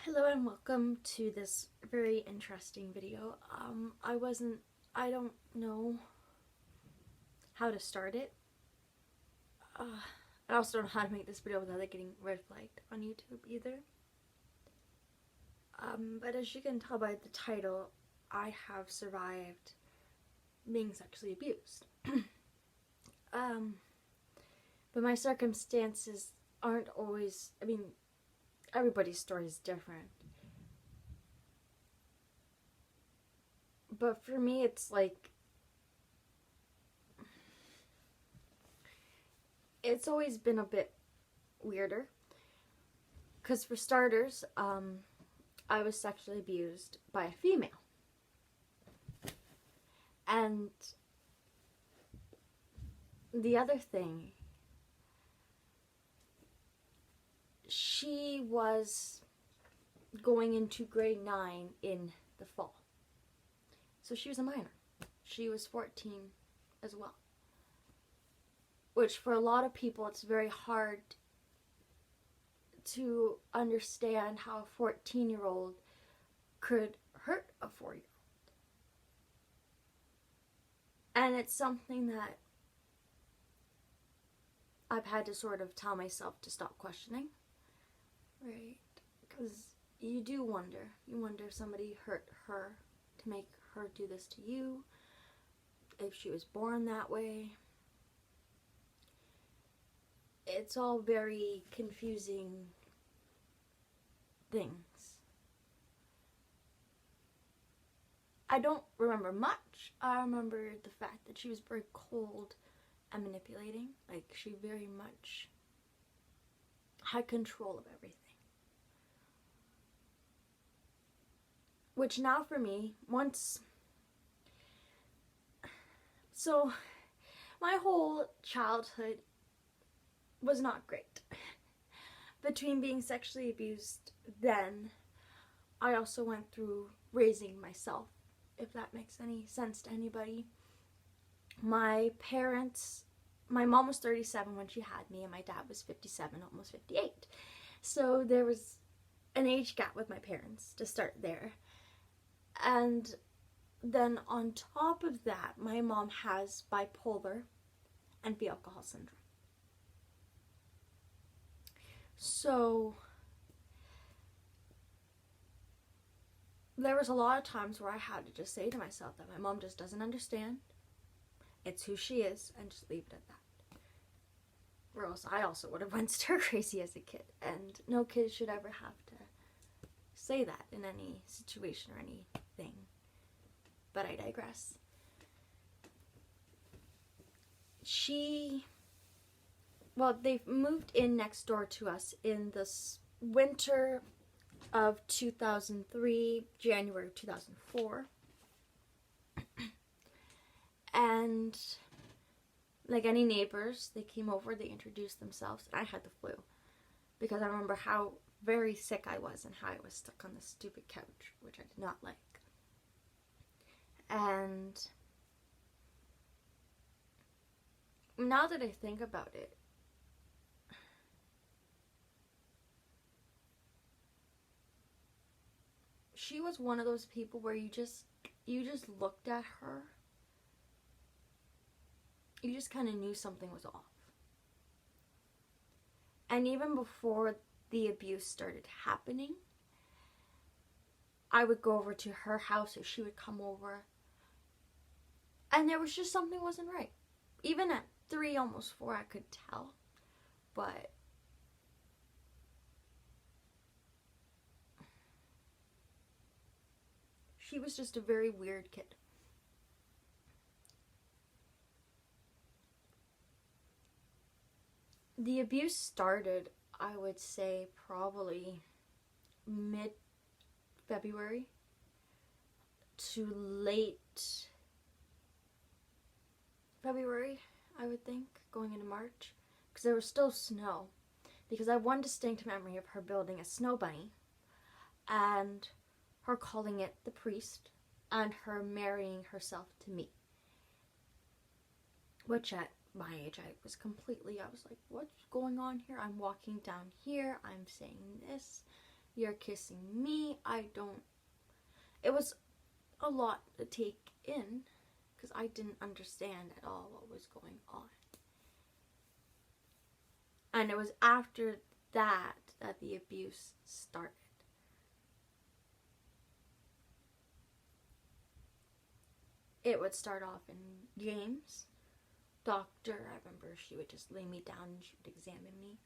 Hello and welcome to this very interesting video. I don't know how to start it. I also don't know how to make this video without it getting red flagged on YouTube either. But as you can tell by the title, I have survived being sexually abused. But my circumstances aren't always, everybody's story is different. But for me, it's always been a bit weirder. Because for starters, I was sexually abused by a female. And the other thing, she was going into grade 9 in the fall. So she was a minor. She was 14 as well. Which for a lot of people, it's very hard to understand how a 14-year-old could hurt a 4-year-old. And it's something that I've had to sort of tell myself to stop questioning. Right? Because you do wonder. You wonder if somebody hurt her to make her do this to you. If she was born that way. It's all very confusing things. I don't remember much. I remember the fact that she was very cold and manipulating. Like, she very much had control of everything. Which now for me, so my whole childhood was not great. Between being sexually abused then, I also went through raising myself, if that makes any sense to anybody. My parents, my mom was 37 when she had me, and my dad was 57, almost 58. So there was an age gap with my parents to start there. And then on top of that, my mom has bipolar and B-alcohol syndrome. So there was a lot of times where I had to just say to myself that my mom just doesn't understand. It's who she is, and just leave it at that. Or else I also would have went stir crazy as a kid, and no kid should ever have to say that in any situation or anything. But I digress. They've moved in next door to us in this winter of 2003, January of 2004. And like any neighbors, they came over, they introduced themselves, and I had the flu. Because I remember how very sick I was and how I was stuck on this stupid couch, which I did not like. And now that I think about it, she was one of those people where you just looked at her, you just kind of knew something was off. And even before the abuse started happening, I would go over to her house, or she would come over, and there was just something wasn't right. Even at 3, almost 4, I could tell. But she was just a very weird kid. The abuse started, I would say, probably mid-February to late February, I would think, going into March, because there was still snow. Because I have one distinct memory of her building a snow bunny, and her calling it the priest, and her marrying herself to me. Which at my age, I was like, what's going on here? I'm walking down here, I'm saying this, You're kissing me. It was a lot to take in because I didn't understand at all what was going on. And it was after that the abuse started. It would start off in games. Doctor, I remember she would just lay me down and she would examine me.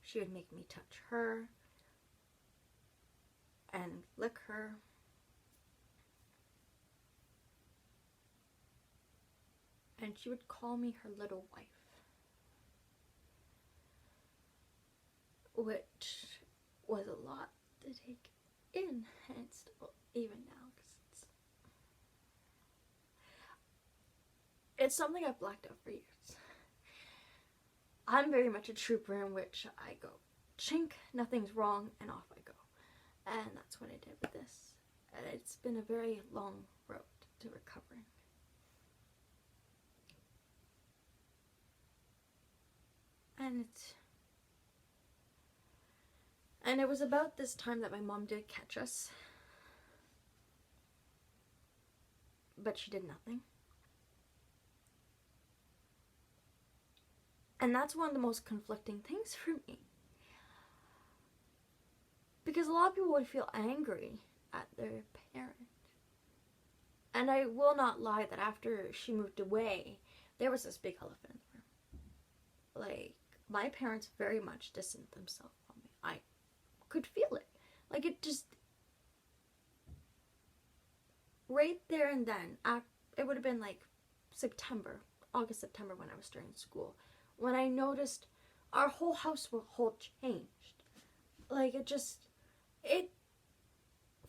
She would make me touch her and lick her. And she would call me her little wife, which was a lot to take in, and still, even now, because it's something I've blacked out for years. I'm very much a trooper in which I go, chink, nothing's wrong, and off I go. And that's what I did with this. And it's been a very long road to recovering. And it was about this time that my mom did catch us. But she did nothing. And that's one of the most conflicting things for me. Because a lot of people would feel angry at their parent. And I will not lie that after she moved away, there was this big elephant in the room. Like, my parents very much distanced themselves from me. I could feel it. Like, it just... Right there and then, it would have been like August, September when I was starting school, when I noticed our whole household changed. Like, it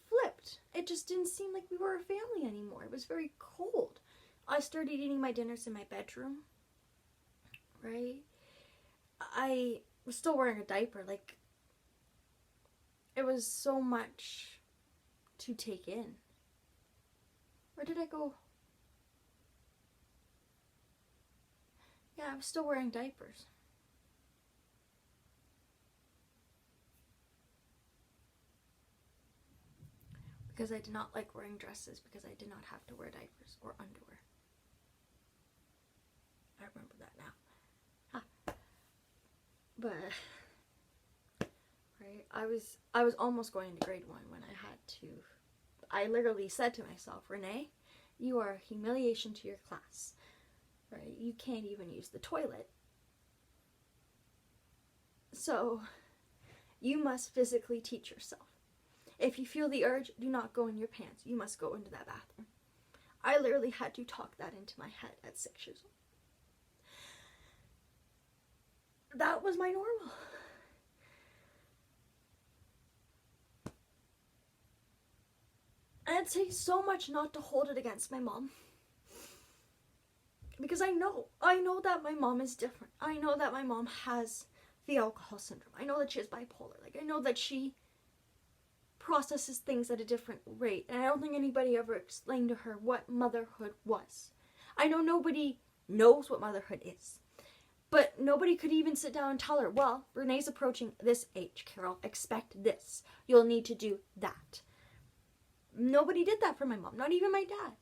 flipped. It just didn't seem like we were a family anymore. It was very cold. I started eating my dinners in my bedroom, right? I was still wearing a diaper. Like, it was so much to take in. Where did I go? Yeah, I was still wearing diapers. Because I did not like wearing dresses, because I did not have to wear diapers or underwear. I remember that now. But right, I was almost going into grade 1 when I literally said to myself, Renee, you are a humiliation to your class. Right? You can't even use the toilet. So you must physically teach yourself. If you feel the urge, do not go in your pants. You must go into that bathroom. I literally had to talk that into my head at 6 years old. That was my normal. And it takes so much not to hold it against my mom. Because I know that my mom is different. I know that my mom has the alcohol syndrome. I know that she has bipolar. Like, I know that she processes things at a different rate. And I don't think anybody ever explained to her what motherhood was. I know nobody knows what motherhood is. But nobody could even sit down and tell her, well, Renee's approaching this age, Carol. Expect this. You'll need to do that. Nobody did that for my mom. Not even my dad.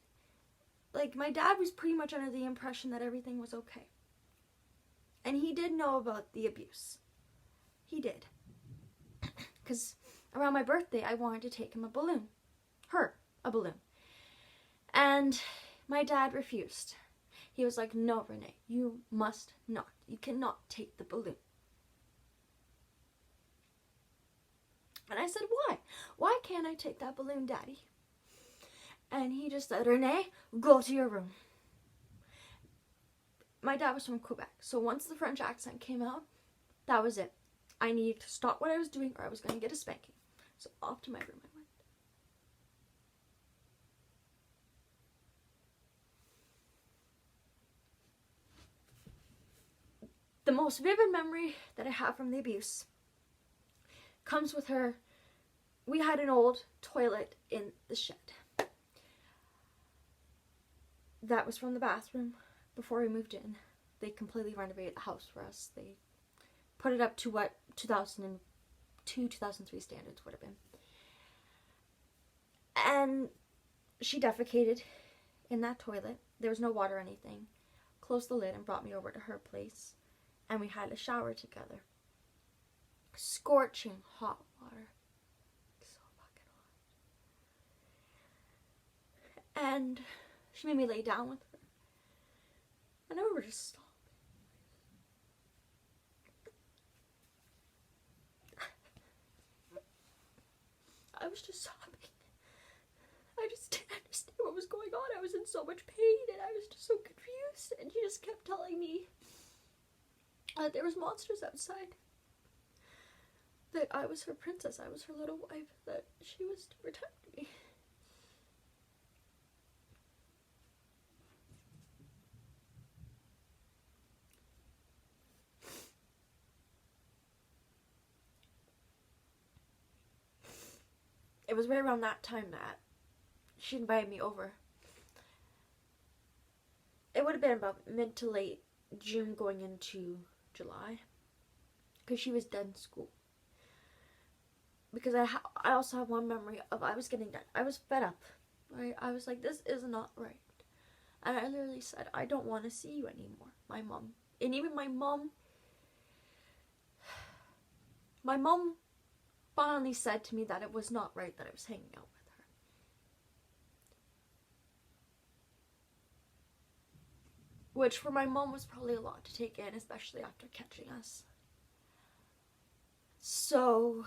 Like, my dad was pretty much under the impression that everything was okay. And he did know about the abuse. He did. Because around my birthday, I wanted to take him a balloon. A balloon. And my dad refused. He was like, no, Renee, you must not. You cannot take the balloon. And I said, why? Why can't I take that balloon, Daddy? And he just said, Renee, go to your room. My dad was from Quebec, so once the French accent came out, that was it. I needed to stop what I was doing or I was going to get a spanking. So off to my room I went. The most vivid memory that I have from the abuse comes with her. We had an old toilet in the shed. that was from the bathroom before we moved in. They completely renovated the house for us. They put it up to what 2002, 2003 standards would have been. And she defecated in that toilet. There was no water or anything. Closed the lid and brought me over to her place. And we had a shower together. Scorching hot water. So fucking hot. And she made me lay down with her. And I remember just sobbing. I was just sobbing. I just didn't understand what was going on. I was in so much pain and I was just so confused. And she just kept telling me that there was monsters outside. That I was her princess. I was her little wife. That she was to protect me. It was right around that time that she invited me over. It would have been about mid to late June going into July. Because she was done school. Because I also have one memory of I was getting done. I was fed up. Right? I was like, this is not right. And I literally said, I don't want to see you anymore. My mom. And even my mom finally said to me that it was not right that I was hanging out with her. Which for my mom was probably a lot to take in, especially after catching us. So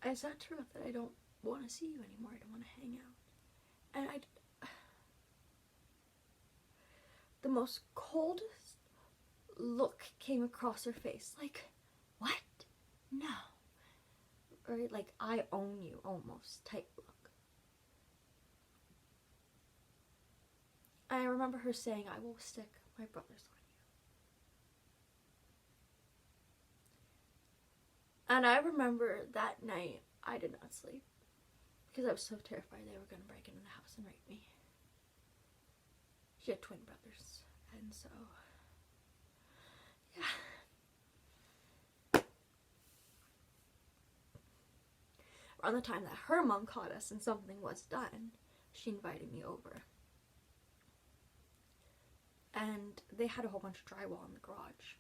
I said to her that I don't want to see you anymore. I don't want to hang out. And the most coldest look came across her face. Like, what? No. Or like, I own you almost type look. And I remember her saying, I will stick my brothers on you. And I remember that night, I did not sleep. Because I was so terrified they were going to break into the house and rape me. She had twin brothers. And so, yeah. Around the time that her mom caught us and something was done, she invited me over. And they had a whole bunch of drywall in the garage.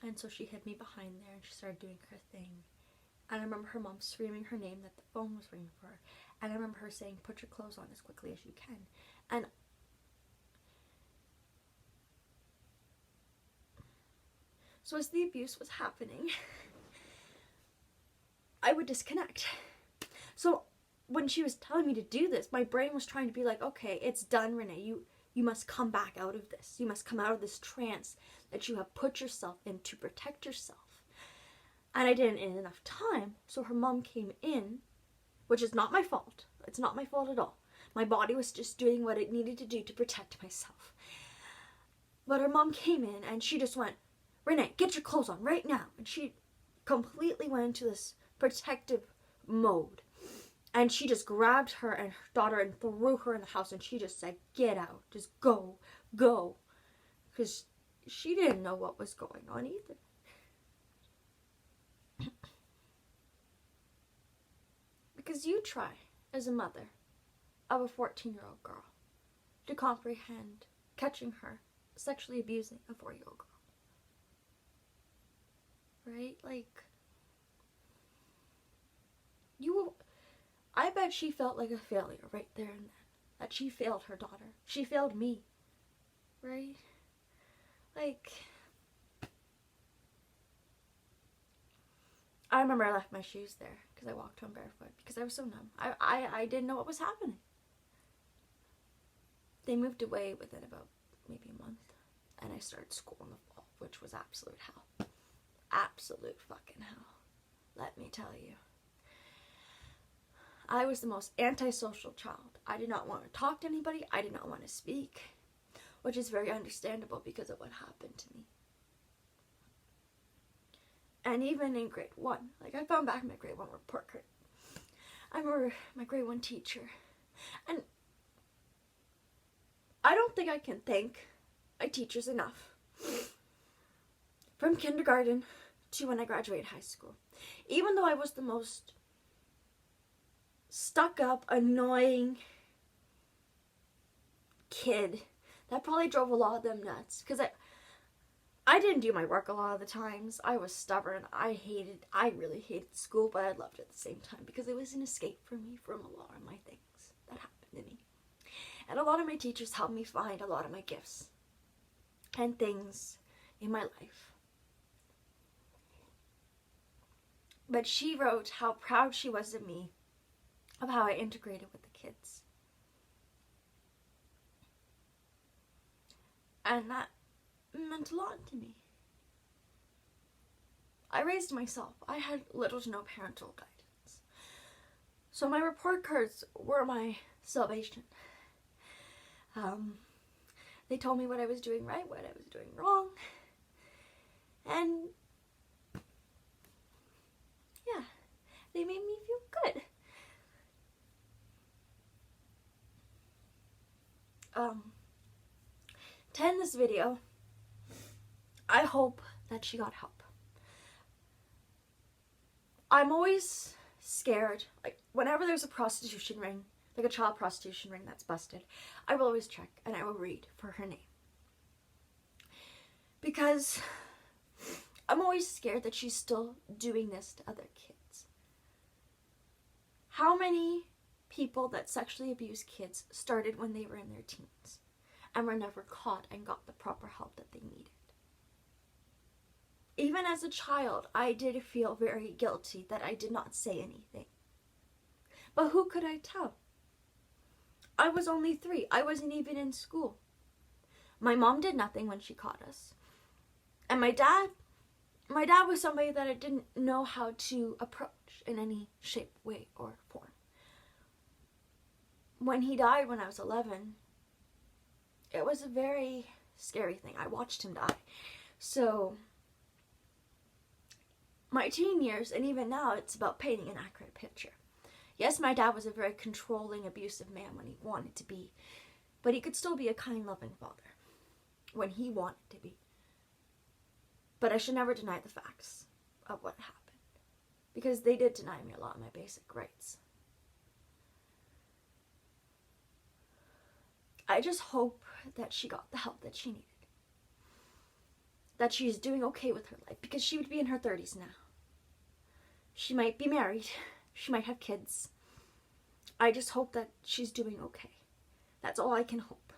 And so she hid me behind there and she started doing her thing. And I remember her mom screaming her name, that the phone was ringing for her. And I remember her saying, put your clothes on as quickly as you can. And so as the abuse was happening, I would disconnect. So when she was telling me to do this, my brain was trying to be like, okay, it's done, Renee. You must come back out of this. You must come out of this trance that you have put yourself in to protect yourself. And I didn't in enough time, so her mom came in, which is not my fault. It's not my fault at all. My body was just doing what it needed to do to protect myself. But her mom came in and she just went, Renee, get your clothes on right now. And she completely went into this protective mode. And she just grabbed her and her daughter and threw her in the house. And she just said, get out. Just go. Go. Because she didn't know what was going on either. Because you try, as a mother of a 14-year-old girl, to comprehend catching her sexually abusing a 4-year-old girl. Right? Like, I bet she felt like a failure right there and then. That she failed her daughter. She failed me. Right? Like, I remember I left my shoes there because I walked home barefoot because I was so numb. I didn't know what was happening. They moved away within about maybe a month and I started school in the fall, which was absolute hell. Absolute fucking hell. Let me tell you. I was the most antisocial child. I did not want to talk to anybody. I did not want to speak. which is very understandable because of what happened to me. And even in grade 1, like I found back my grade 1 report card. I remember my grade 1 teacher. And I don't think I can thank my teachers enough. From kindergarten to when I graduated high school. Even though I was the most stuck up, annoying kid, that probably drove a lot of them nuts. Because I didn't do my work a lot of the times. I was stubborn. I really hated school, but I loved it at the same time because it was an escape for me from a lot of my things that happened to me. And a lot of my teachers helped me find a lot of my gifts and things in my life. But she wrote how proud she was of me, of how I integrated with the kids. And that meant a lot to me. I raised myself. I had little to no parental guidance. So my report cards were my salvation. They told me what I was doing right, what I was doing wrong. And yeah, they made me feel good. To end this video, I hope that she got help. I'm always scared, like whenever there's a prostitution ring, like a child prostitution ring that's busted, I will always check and I will read for her name. Because I'm always scared that she's still doing this to other kids. How many people that sexually abuse kids started when they were in their teens and were never caught and got the proper help that they needed? Even as a child, I did feel very guilty that I did not say anything. But who could I tell? I was only 3. I wasn't even in school. My mom did nothing when she caught us. And my dad was somebody that I didn't know how to approach in any shape, way, or form. When he died when I was 11, it was a very scary thing. I watched him die. So my teen years, and even now, it's about painting an accurate picture. Yes, my dad was a very controlling, abusive man when he wanted to be, but he could still be a kind, loving father when he wanted to be. But I should never deny the facts of what happened, because they did deny me a lot of my basic rights. I just hope that she got the help that she needed. That she's doing okay with her life, because she would be in her 30s now. She might be married. She might have kids. I just hope that she's doing okay. That's all I can hope.